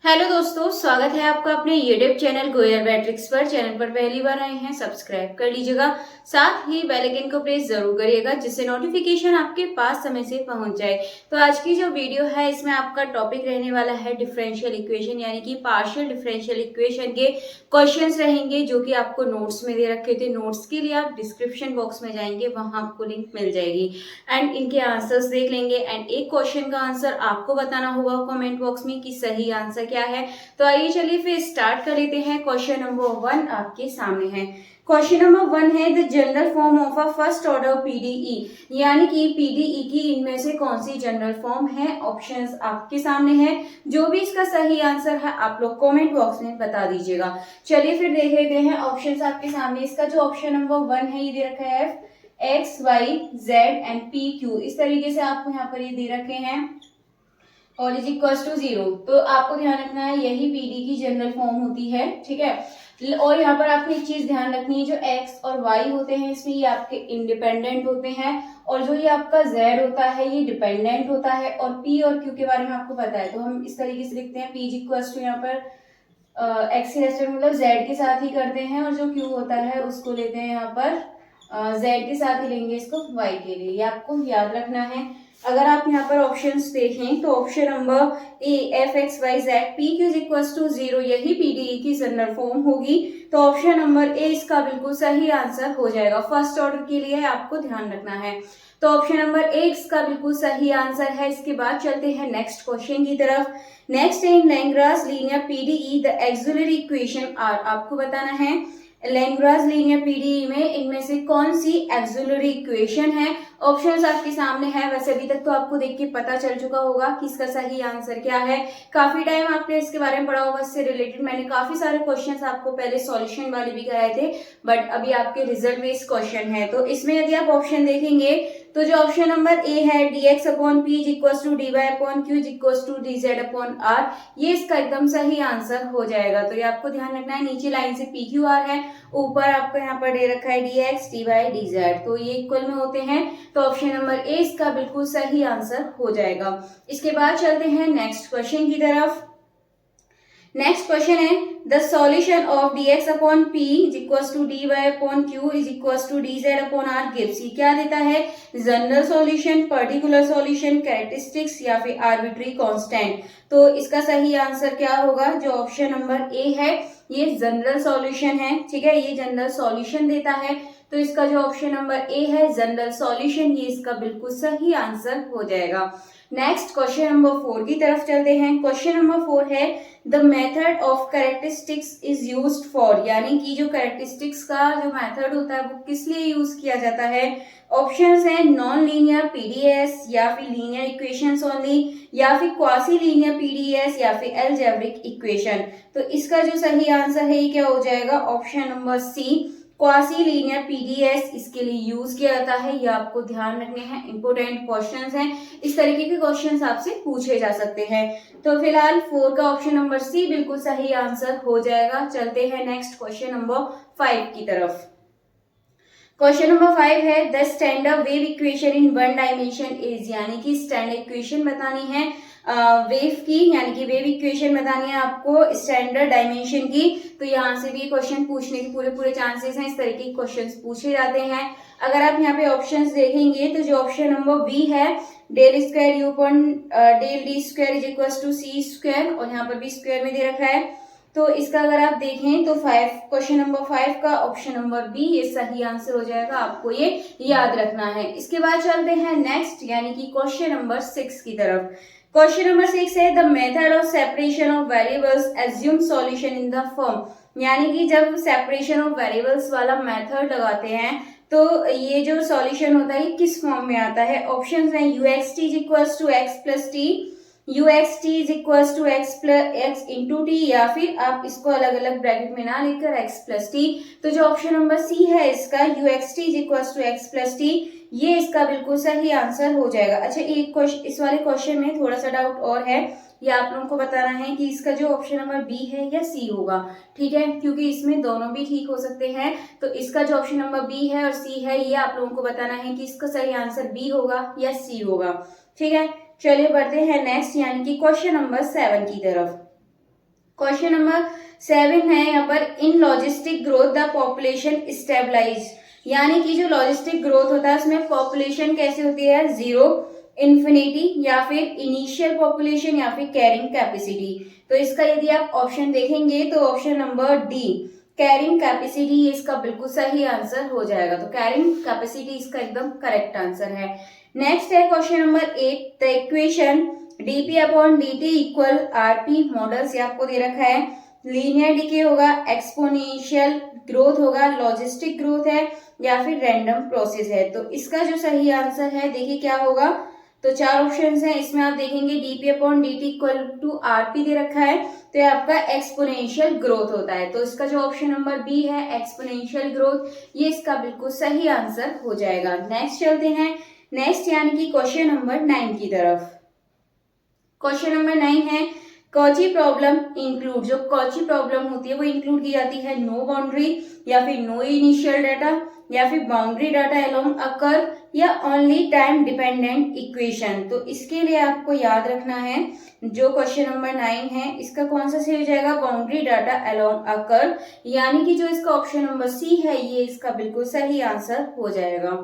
Hello दोस्तों, स्वागत है आपका अपने यूट्यूब चैनल गोयल मैट्रिक्स पर। चैनल पर पहली बार आए हैं, सब्सक्राइब कर लीजिएगा। साथ ही बेल आइकन को प्रेस जरूर करिएगा, जिससे नोटिफिकेशन आपके पास समय से पहुंच जाए। तो आज की जो वीडियो है, इसमें आपका टॉपिक रहने वाला है डिफरेंशियल इक्वेशन, यानी कि पार्शियल डिफरेंशियल इक्वेशन के क्वेश्चंस रहेंगे, जो कि आपको नोट्स में दे रखे थे। नोट्स के लिए आप डिस्क्रिप्शन बॉक्स में जाएंगे, वहां आपको लिंक मिल जाएगी एंड इनके आंसर्स देख लेंगे। एंड एक क्वेश्चन का आंसर आपको बताना होगा कमेंट बॉक्स में कि सही आंसर क्या है। तो आइए चलिए फिर स्टार्ट कर लेते हैं। क्वेश्चन नंबर 1 आपके सामने है। क्वेश्चन नंबर 1 है the general form of a first order PDE, यानी कि पीडीई की इनमें से कौन सी जनरल फॉर्म है। ऑप्शंस आपके सामने है। जो भी इसका सही आंसर है आप लोग कमेंट बॉक्स में बता दीजिएगा। चलिए फिर देख लेते हैं ऑप्शंस आपके सामने। इसका जो ऑप्शन नंबर 1 है, ये दे रखा है X Y Z and P Q. इस तरीके से आपको यहाँ पर ये दे रखे हैं और इज इक्वल टू 0। तो आपको ध्यान रखना है यही पीडी की जनरल फॉर्म होती है, ठीक है। और यहाँ पर आपको एक चीज ध्यान रखनी है, जो एक्स और वाई होते हैं इसमें ये आपके इंडिपेंडेंट होते हैं, और जो ये आपका जेड होता है ये डिपेंडेंट होता है। और पी और क्यू के बारे में आपको पता है, तो हम इस तरीके से लिखते हैं पी इज इक्वल टू यहाँ पर एक्स के रेस्पेक्ट मतलब जेड के साथ ही करते हैं, और जो क्यू होता है उसको लेते हैं यहाँ पर जेड के साथ ही लेंगे इसको वाई के लिए। ये आपको याद रखना है। अगर आप यहाँ पर ऑप्शंस देखें तो option number A F X Y Z P Q is equal to 0 यही पीडीई की जनरल फॉर्म होगी। तो ऑप्शन नंबर ए इसका बिल्कुल सही आंसर हो जाएगा। फर्स्ट ऑर्डर के लिए आपको ध्यान रखना है। तो ऑप्शन नंबर ए इसका बिल्कुल सही आंसर है। इसके बाद चलते हैं नेक्स्ट क्वेश्चन की तरफ। Next in Lagrange linear PDE the auxiliary equation are. आपको बताना है लैग्रांज लीनियर पीडीई में इनमें से कौन सी ऑक्सिलरी इक्वेशन है। ऑप्शंस आपके सामने है। वैसे अभी तक तो आपको देख के पता चल चुका होगा कि इसका सही आंसर क्या है। काफी टाइम आपने इसके बारे में पढ़ा होगा। इससे रिलेटेड मैंने काफी सारे क्वेश्चंस आपको पहले सॉल्यूशन वाले भी कराए थे, बट अभी आपके रिजल्ट बेस्ड क्वेश्चन है। तो इसमें यदि आप ऑप्शन देखेंगे तो जो ऑप्शन नंबर ए है dx upon P is equal to dy upon Q is equal to dz upon R, ये इसका एकदम सही आंसर हो जाएगा। तो ये आपको ध्यान रखना है। नीचे लाइन से पी क्यू आर है, ऊपर आपको यहाँ पर दे रखा है dx dy dz, तो ये इक्वल में होते हैं। तो ऑप्शन नंबर ए इसका बिल्कुल सही आंसर हो जाएगा। इसके बाद चलते हैं नेक्स्ट क्वेश्चन की तरफ। नेक्स्ट क्वेश्चन है the solution of dx upon p is equal to dy upon q is equal to dz upon r gives. ये क्या देता है? General solution, particular solution, characteristics या फिर आर्बिट्री कांस्टेंट। तो इसका सही आंसर क्या होगा? जो ऑप्शन नंबर ए है ये जनरल सॉल्यूशन है, ठीक है। ये जनरल सॉल्यूशन देता है। तो इसका जो ऑप्शन नंबर ए है जनरल सॉल्यूशन, ये इसका बिल्कुल सही आंसर हो जाएगा। नेक्स्ट क्वेश्चन नंबर 4 की तरफ चलते हैं। क्वेश्चन नंबर 4 है the method of characteristics is used for, यानी कि जो कैरेक्टरिस्टिक्स का जो मेथड होता है वो किस लिए यूज किया जाता है। ऑप्शंस हैं नॉन लीनियर पीडीएस, या फिर लीनियर इक्वेशंस ओनली, या फिर क्वासी लीनियर पीडीएस, या फिर अलजेब्रिक इक्वेशन। तो इसका जो सही आंसर है ये क्या हो जाएगा? Option number C quasi linear PDEs इसके लिए यूज किया जाता है। ये आपको ध्यान रखने हैं, इंपोर्टेंट क्वेश्चंस हैं। इस तरीके के क्वेश्चंस आपसे पूछे जा सकते हैं। तो फिलहाल 4 का ऑप्शन नंबर सी बिल्कुल सही आंसर हो जाएगा। चलते हैं नेक्स्ट क्वेश्चन नंबर 5 की तरफ। क्वेश्चन नंबर 5 है the standard wave equation in one dimension is, यानी कि स्टैंडर्ड इक्वेशन बतानी है वेव की, यानी कि वेव इक्वेशन बतानी है आपको स्टैंडर्ड डायमेंशन की। तो यहाँ से भी क्वेश्चन पूछने के पूरे चांसेस हैं। इस तरीके के क्वेश्चंस पूछे जाते हैं। अगर आप यहाँ पे ऑप्शंस देखेंगे तो जो ऑप्शन नंबर बी है del square U upon del D square is equal to C square, और यहाँ पर भी स्क्वायर में दे रखा है। तो इसका अगर आप देखें तो क्वेश्चन नंबर 5 का ऑप्शन नंबर बी ये सही आंसर हो जाएगा। आपको ये याद रखना है। इसके बाद चलते हैं नेक्स्ट, यानी कि क्वेश्चन नंबर 6 की तरफ। क्वेश्चन नंबर 6 है the method of separation of variables assume solution in the form, यानी कि जब सेपरेशन ऑफ वेरिएबल्स वाला मेथड लगाते हैं तो ये जो सॉल्यूशन होता है ये किस फॉर्म में आता है। ऑप्शंस हैं ux t is equal to x plus T, ux t is equal to x into T, या फिर आप इसको अलग अलग ब्रैकेट में ना लिखकर x प्लस टी। तो जो ऑप्शन नंबर सी है इसका ux t is equal to x plus T, ये इसका बिल्कुल सही आंसर हो जाएगा। अच्छा, एक क्वेश्चन इस वाले क्वेश्चन में थोड़ा सा डाउट और है, ये आप लोगों को बताना है कि इसका जो ऑप्शन नंबर बी है या सी होगा, ठीक है, क्योंकि इसमें दोनों भी ठीक हो सकते हैं। तो इसका जो ऑप्शन नंबर बी है और सी है ये आप लोगों को बताना है कि इसका सही आंसर बी होगा या सी होगा, ठीक है। चलिए बढ़ते हैं नेक्स्ट, यानी कि क्वेश्चन नंबर 7 की तरफ। क्वेश्चन नंबर 7 है यहाँ पर, in logistic growth the population stabilize, यानी कि जो लॉजिस्टिक ग्रोथ होता है उसमें पॉपुलेशन कैसे होती है, 0, इन्फिनिटी, या फिर इनिशियल पॉपुलेशन, या फिर कैरिंग कैपेसिटी। तो इसका यदि आप ऑप्शन देखेंगे तो option number D, carrying capacity, ये इसका बिल्कुल सही आंसर हो जाएगा। तो कैरिंग कैपेसिटी इसका एकदम करेक्ट आंसर है। नेक्स्ट है question number 8, the equation dp upon dt equal rp model से आपको दे रखा है, लीनियर डीके होगा, एक्सपोनेंशियल ग्रोथ होगा, लॉजिस्टिक ग्रोथ है, या फिर रैंडम प्रोसेस है। तो इसका जो सही आंसर है देखिए क्या होगा। तो 4 ऑप्शंस हैं, इसमें आप देखेंगे dp upon dt equal to rp दे रखा है, तो ये आपका एक्सपोनेंशियल ग्रोथ होता है। तो इसका जो ऑप्शन नंबर बी है, एक्सपोनेंशियल ग्रोथ, ये इसका बिल्कुल सही आंसर हो जाएगा। नेक्स्ट चलते हैं, नेक्स्ट यानी कि क्वेश्चन नंबर 9 की तरफ। क्वेश्चन नंबर 9 है, कॉची प्रॉब्लम इंक्लूड, जो कॉची प्रॉब्लम होती है वो इंक्लूड की जाती है नो बाउंड्री, या फिर नो इनिशियल डाटा, या फिर boundary data along a curve, या ओनली टाइम डिपेंडेंट इक्वेशन। तो इसके लिए आपको याद रखना है जो क्वेश्चन नंबर 9 है इसका कौन सा सही हो जाएगा, boundary data along a curve, यानी कि जो इसका ऑप्शन नंबर सी है ये इसका बिल्कुल सही आंसर हो जाएगा।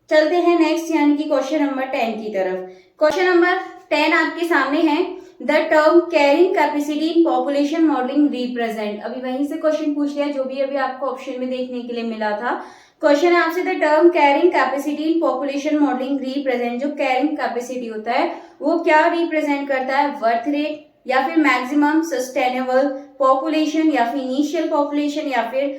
चलते हैं नेक्स्ट यानी कि क्वेश्चन नंबर 10 की तरफ। क्वेश्चन नंबर 10 आपके सामने है, the term carrying capacity in population modelling represent. अभी वहीं से क्वेश्चन पूछ लिया जो भी अभी आपको ऑप्शन में देखने के लिए मिला था। क्वेश्चन है आपसे, the term carrying capacity in population modelling represent, जो कैरिंग कैपेसिटी होता है वो क्या रिप्रेजेंट करता है, बर्थ रेट, या फिर मैक्सिमम सस्टेनेबल पॉपुलेशन, या फिर इनिशियल पॉपुलेशन, या फिर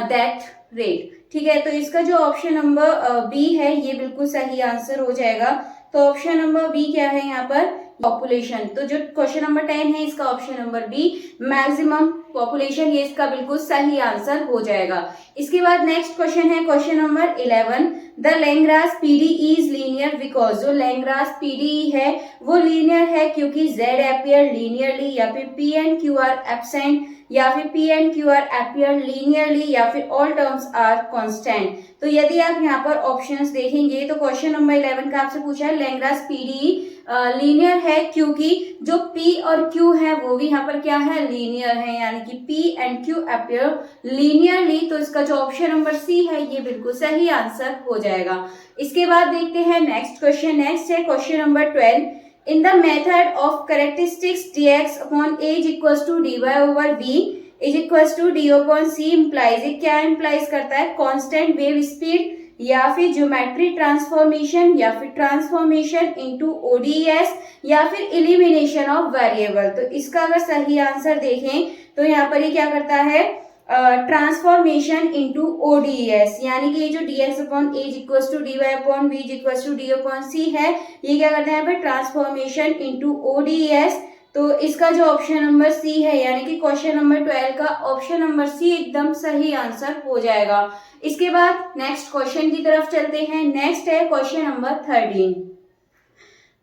डेथ रेट। ठीक है, तो इसका जो ऑप्शन नंबर बी है ये बिल्कुल सही आंसर हो जाएगा। तो ऑप्शन नंबर बी क्या है यहाँ पर, पॉपुलेशन। तो जो क्वेश्चन नंबर 10 है इसका option number B, maximum population, ये इसका बिल्कुल सही आंसर हो जाएगा। इसके बाद नेक्स्ट क्वेश्चन है question number 11, the Lagrange PDE is linear because, जो लैग्रांज पीडीई है वो लीनियर है क्योंकि z अपीयर लीनियरली, या फिर p and q are absent, या फिर p and q are appear linearly, या फिर ऑल टर्म्स आर कांस्टेंट। तो यदि आप यहाँ पर ऑप्शंस देखेंगे तो क्वेश्चन नंबर 11 का आपसे पूछा है लैग्रांज पीडीई लीनियर है क्योंकि जो p और q है वो भी यहाँ पर क्या है, लीनियर है, यानी कि p and q appear linearly. तो इसका जो ऑप्शन नंबर सी है ये बिल्कुल सही आंसर हो जाएगा। इसके बाद देखते हैं नेक्स्ट क्वेश्चन। नेक्स्ट है question number 12, in the method of characteristics dx upon एज equals to dy over v is equals to d upon c implies, ये क्या इम्प्लाइज करता है, कांस्टेंट वेव स्पीड, या फिर ज्योमेट्री ट्रांसफॉर्मेशन, या फिर ट्रांसफॉर्मेशन इनटू ओडीएस, या फिर एलिमिनेशन ऑफ वेरिएबल। तो इसका अगर सही आंसर देखें तो यहाँ पर ये क्या करता है, ट्रांसफॉर्मेशन इनटू ओडीएस, यानी कि ये जो dx अपॉन एज equals to dy upon v equals to d upon c है, ये क्या करते हैं यहाँ पे, ट्रांसफॉर्मेशन इनटू ओडीएस। तो इसका जो ऑप्शन नंबर सी है यानी कि क्वेश्चन नंबर 12 का ऑप्शन नंबर सी एकदम सही आंसर हो जाएगा। इसके बाद नेक्स्ट क्वेश्चन की तरफ चलते हैं। नेक्स्ट है क्वेश्चन नंबर 13।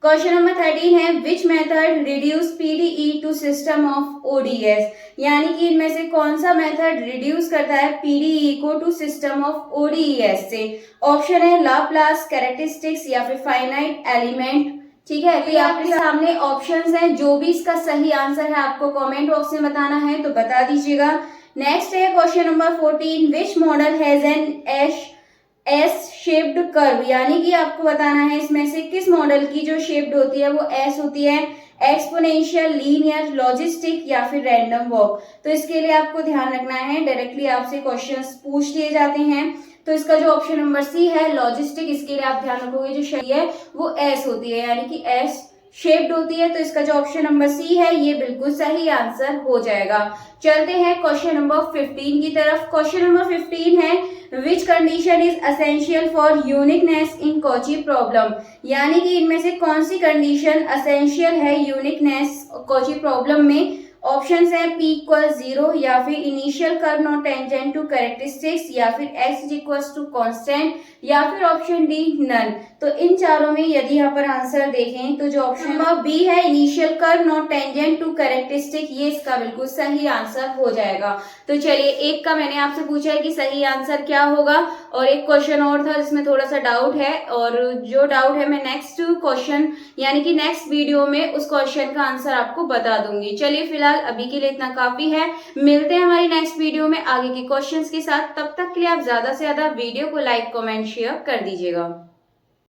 क्वेश्चन नंबर 13 है, which method reduce PDE to system of ODEs, यानी कि इनमें से कौन सा मेथड रिड्यूस करता है पीडीई को टू सिस्टम ऑफ ओडीएस से। ऑप्शन है लाप्लास, कैरेक्टरिस्टिक्स, या फिर फाइनाइट एलिमेंट। ठीक है, तो ये आपके सामने ऑप्शंस हैं, जो भी इसका सही आंसर है आपको कमेंट बॉक्स में बताना है तो बता दीजिएगा। नेक्स्ट है question number 14, which model has an S shaped curve, यानी कि आपको बताना है इसमें से किस मॉडल की जो शेप्ड होती है वो एस होती है, एक्सपोनेंशियल, लीनियर, लॉजिस्टिक, या फिर रैंडम वॉक। तो इसके लिए आपको ध्यान रखना है, डायरेक्टली आपसे क्वेश्चंस पूछ लिए जाते हैं। तो इसका जो ऑप्शन नंबर सी है लॉजिस्टिक, इसके लिए आप ध्यान रखोगे जो सही है वो एस होती है, यानी कि एस शेप्ड होती है। तो इसका जो ऑप्शन नंबर सी है ये बिल्कुल सही आंसर हो जाएगा। चलते हैं क्वेश्चन नंबर 15 की तरफ। क्वेश्चन नंबर 15 है, which condition is essential for uniqueness in Cauchy problem, यानी कि इनमें से कौन सी कंडीशन एसेंशियल है यूनिकनेस कॉची प्रॉब्लम में। ऑप्शन है p इक्वल 0, या फिर initial curve not tangent to characteristics, या फिर x इक्वल्स टू कांस्टेंट, या फिर ऑप्शन डी नन। तो इन चारों में यदि यहाँ पर आंसर देखें तो जो ऑप्शन नंबर बी है, initial curve not tangent to characteristic, ये इसका बिल्कुल सही आंसर हो जाएगा। तो चलिए, एक का मैंने आपसे पूछा है कि सही आंसर क्या होगा, और एक क्वेश्चन और था जिसमें थोड़ा सा डाउट है, और जो डाउट है मैं नेक्स्ट क्वेश्चन यानी कि नेक्स्ट वीडियो में उस क्वेश्चन का आंसर आपको बता दूंगी। चलिए फिलहाल फिलहाल अभी के लिए इतना काफी है। मिलते हैं हमारी नेक्स्ट वीडियो में आगे के क्वेश्चंस के साथ। तब तक के लिए आप ज्यादा से ज्यादा वीडियो को लाइक, कमेंट, शेयर कर दीजिएगा।